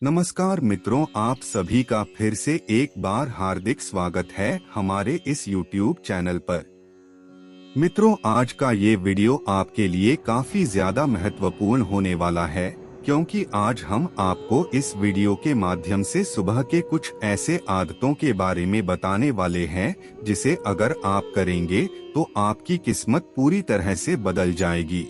नमस्कार मित्रों, आप सभी का फिर से एक बार हार्दिक स्वागत है हमारे इस YouTube चैनल पर। मित्रों, आज का ये वीडियो आपके लिए काफी ज्यादा महत्वपूर्ण होने वाला है, क्योंकि आज हम आपको इस वीडियो के माध्यम से सुबह के कुछ ऐसे आदतों के बारे में बताने वाले हैं जिसे अगर आप करेंगे तो आपकी किस्मत पूरी तरह से बदल जाएगी।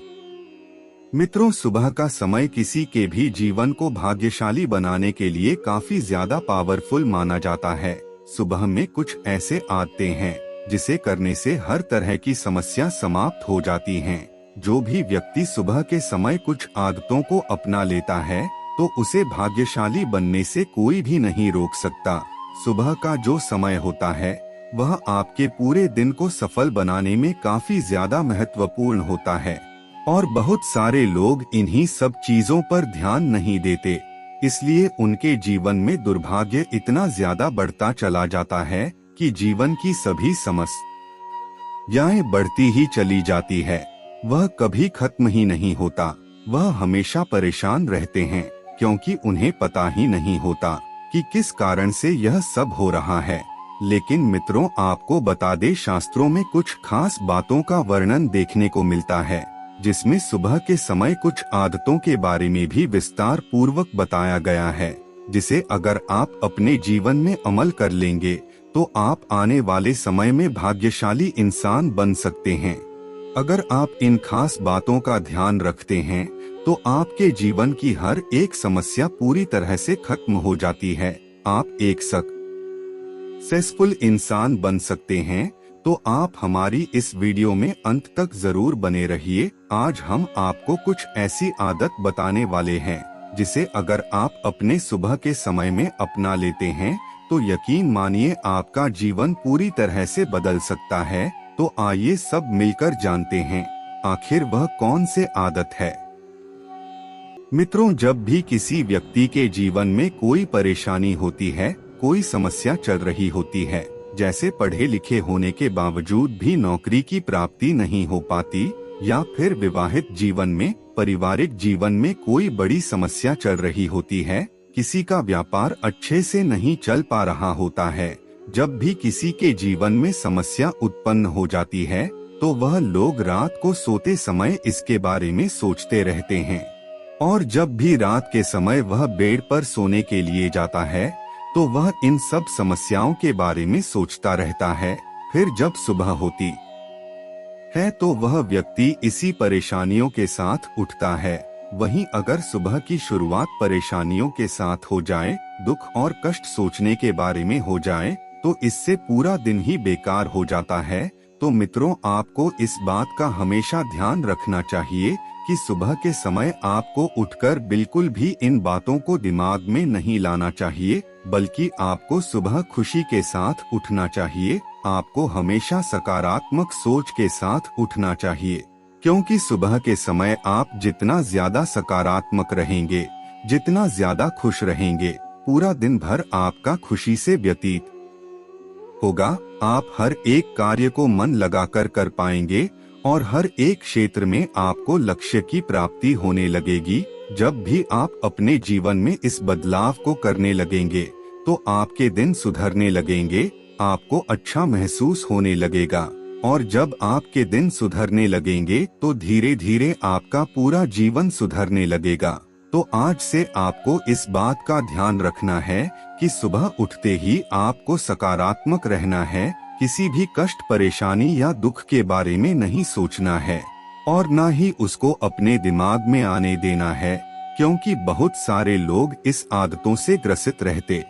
मित्रों, सुबह का समय किसी के भी जीवन को भाग्यशाली बनाने के लिए काफी ज्यादा पावरफुल माना जाता है। सुबह में कुछ ऐसे आदतें हैं जिसे करने से हर तरह की समस्या समाप्त हो जाती हैं। जो भी व्यक्ति सुबह के समय कुछ आदतों को अपना लेता है तो उसे भाग्यशाली बनने से कोई भी नहीं रोक सकता। सुबह का जो समय होता है वह आपके पूरे दिन को सफल बनाने में काफी ज्यादा महत्वपूर्ण होता है और बहुत सारे लोग इन्हीं सब चीजों पर ध्यान नहीं देते, इसलिए उनके जीवन में दुर्भाग्य इतना ज्यादा बढ़ता चला जाता है कि जीवन की सभी समस्याएं बढ़ती ही चली जाती है। वह कभी खत्म ही नहीं होता। वह हमेशा परेशान रहते हैं क्योंकि उन्हें पता ही नहीं होता कि किस कारण से यह सब हो रहा है। लेकिन मित्रों, आपको बता दे, शास्त्रों में कुछ खास बातों का वर्णन देखने को मिलता है जिसमें सुबह के समय कुछ आदतों के बारे में भी विस्तार पूर्वक बताया गया है, जिसे अगर आप अपने जीवन में अमल कर लेंगे तो आप आने वाले समय में भाग्यशाली इंसान बन सकते हैं। अगर आप इन खास बातों का ध्यान रखते हैं तो आपके जीवन की हर एक समस्या पूरी तरह से खत्म हो जाती है। आप एक सक्सेसफुल इंसान बन सकते हैं। तो आप हमारी इस वीडियो में अंत तक जरूर बने रहिए। आज हम आपको कुछ ऐसी आदत बताने वाले हैं जिसे अगर आप अपने सुबह के समय में अपना लेते हैं तो यकीन मानिए आपका जीवन पूरी तरह से बदल सकता है। तो आइए सब मिलकर जानते हैं आखिर वह कौन से आदत है। मित्रों, जब भी किसी व्यक्ति के जीवन में कोई परेशानी होती है, कोई समस्या चल रही होती है, जैसे पढ़े लिखे होने के बावजूद भी नौकरी की प्राप्ति नहीं हो पाती, या फिर विवाहित जीवन में, पारिवारिक जीवन में कोई बड़ी समस्या चल रही होती है, किसी का व्यापार अच्छे से नहीं चल पा रहा होता है, जब भी किसी के जीवन में समस्या उत्पन्न हो जाती है तो वह लोग रात को सोते समय इसके बारे में सोचते रहते हैं। और जब भी रात के समय वह बेड पर सोने के लिए जाता है तो वह इन सब समस्याओं के बारे में सोचता रहता है। फिर जब सुबह होती है तो वह व्यक्ति इसी परेशानियों के साथ उठता है। वहीं अगर सुबह की शुरुआत परेशानियों के साथ हो जाए, दुख और कष्ट सोचने के बारे में हो जाए, तो इससे पूरा दिन ही बेकार हो जाता है। तो मित्रों, आपको इस बात का हमेशा ध्यान रखना चाहिए कि सुबह के समय आपको उठकर बिल्कुल भी इन बातों को दिमाग में नहीं लाना चाहिए, बल्कि आपको सुबह खुशी के साथ उठना चाहिए। आपको हमेशा सकारात्मक सोच के साथ उठना चाहिए, क्योंकि सुबह के समय आप जितना ज्यादा सकारात्मक रहेंगे, जितना ज्यादा खुश रहेंगे, पूरा दिन भर आपका खुशी से व्यतीत होगा। आप हर एक कार्य को मन लगाकर कर पाएंगे और हर एक क्षेत्र में आपको लक्ष्य की प्राप्ति होने लगेगी। जब भी आप अपने जीवन में इस बदलाव को करने लगेंगे तो आपके दिन सुधरने लगेंगे, आपको अच्छा महसूस होने लगेगा, और जब आपके दिन सुधरने लगेंगे तो धीरे धीरे आपका पूरा जीवन सुधरने लगेगा। तो आज से आपको इस बात का ध्यान रखना है कि सुबह उठते ही आपको सकारात्मक रहना है, किसी भी कष्ट, परेशानी या दुख के बारे में नहीं सोचना है और न ही उसको अपने दिमाग में आने देना है, क्योंकि बहुत सारे लोग इस आदतों से ग्रसित रहते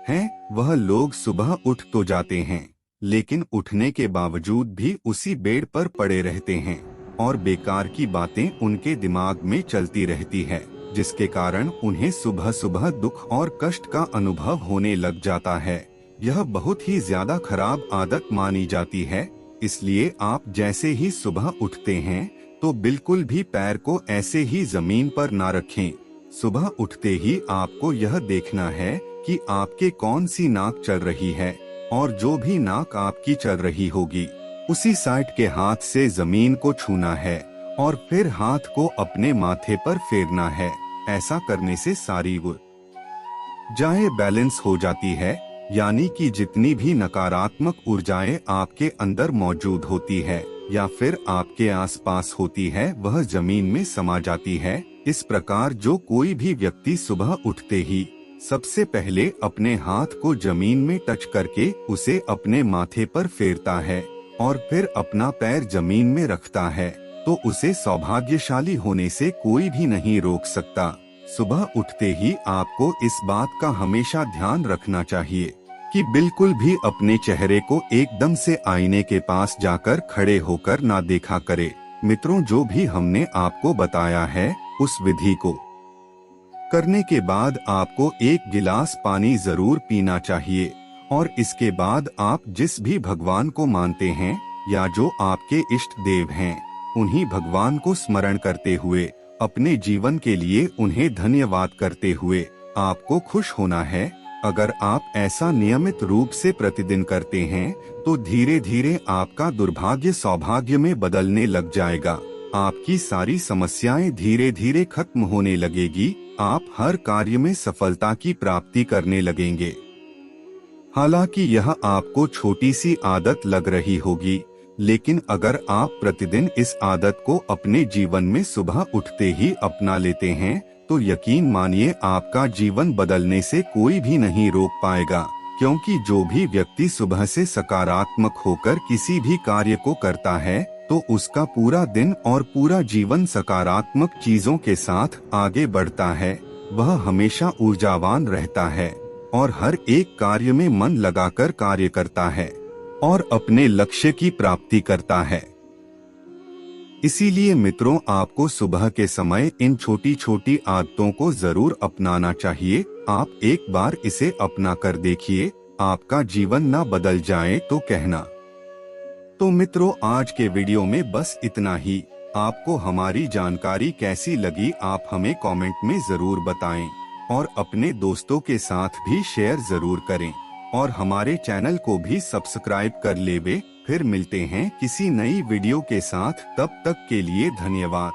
हैं। वह लोग सुबह उठ तो जाते हैं, लेकिन उठने के बावजूद भी उसी बेड पर पड़े रहते हैं और बेकार की बातें उनके दिमाग में चलती रहती है, जिसके कारण उन्हें सुबह सुबह दुख और कष्ट का अनुभव होने लग जाता है। यह बहुत ही ज्यादा खराब आदत मानी जाती है। इसलिए आप जैसे ही सुबह उठते हैं तो बिल्कुल भी पैर को ऐसे ही जमीन पर ना रखें। सुबह उठते ही आपको यह देखना है कि आपके कौन सी नाक चल रही है, और जो भी नाक आपकी चल रही होगी उसी साइड के हाथ से जमीन को छूना है और फिर हाथ को अपने माथे पर फेरना है। ऐसा करने से सारी ऊर्जाएं बैलेंस हो जाती है, यानी कि जितनी भी नकारात्मक ऊर्जाएं आपके अंदर मौजूद होती है या फिर आपके आसपास होती है वह जमीन में समा जाती है। इस प्रकार जो कोई भी व्यक्ति सुबह उठते ही सबसे पहले अपने हाथ को जमीन में टच करके उसे अपने माथे पर फेरता है और फिर अपना पैर जमीन में रखता है, तो उसे सौभाग्यशाली होने से कोई भी नहीं रोक सकता। सुबह उठते ही आपको इस बात का हमेशा ध्यान रखना चाहिए कि बिल्कुल भी अपने चेहरे को एकदम से आईने के पास जाकर खड़े होकर ना देखा करे। मित्रों, जो भी हमने आपको बताया है उस विधि को करने के बाद आपको 1 गिलास पानी जरूर पीना चाहिए और इसके बाद आप जिस भी भगवान को मानते हैं या जो आपके इष्ट देव हैं, उन्हीं भगवान को स्मरण करते हुए अपने जीवन के लिए उन्हें धन्यवाद करते हुए आपको खुश होना है। अगर आप ऐसा नियमित रूप से प्रतिदिन करते हैं तो धीरे धीरे आपका दुर्भाग्य सौभाग्य में बदलने लग जाएगा। आपकी सारी समस्याएं धीरे धीरे खत्म होने लगेगी। आप हर कार्य में सफलता की प्राप्ति करने लगेंगे। हालांकि यह आपको छोटी सी आदत लग रही होगी, लेकिन अगर आप प्रतिदिन इस आदत को अपने जीवन में सुबह उठते ही अपना लेते हैं तो यकीन मानिए आपका जीवन बदलने से कोई भी नहीं रोक पाएगा। क्योंकि जो भी व्यक्ति सुबह से सकारात्मक होकर किसी भी कार्य को करता है तो उसका पूरा दिन और पूरा जीवन सकारात्मक चीजों के साथ आगे बढ़ता है। वह हमेशा ऊर्जावान रहता है और हर एक कार्य में मन लगाकर कार्य करता है और अपने लक्ष्य की प्राप्ति करता है। इसीलिए मित्रों, आपको सुबह के समय इन छोटी छोटी आदतों को जरूर अपनाना चाहिए। आप एक बार इसे अपना कर देखिए, आपका जीवन ना बदल जाए तो कहना। तो मित्रों, आज के वीडियो में बस इतना ही। आपको हमारी जानकारी कैसी लगी आप हमें कमेंट में जरूर बताएं और अपने दोस्तों के साथ भी शेयर जरूर करें और हमारे चैनल को भी सब्सक्राइब कर लेवे। फिर मिलते हैं किसी नई वीडियो के साथ, तब तक के लिए धन्यवाद।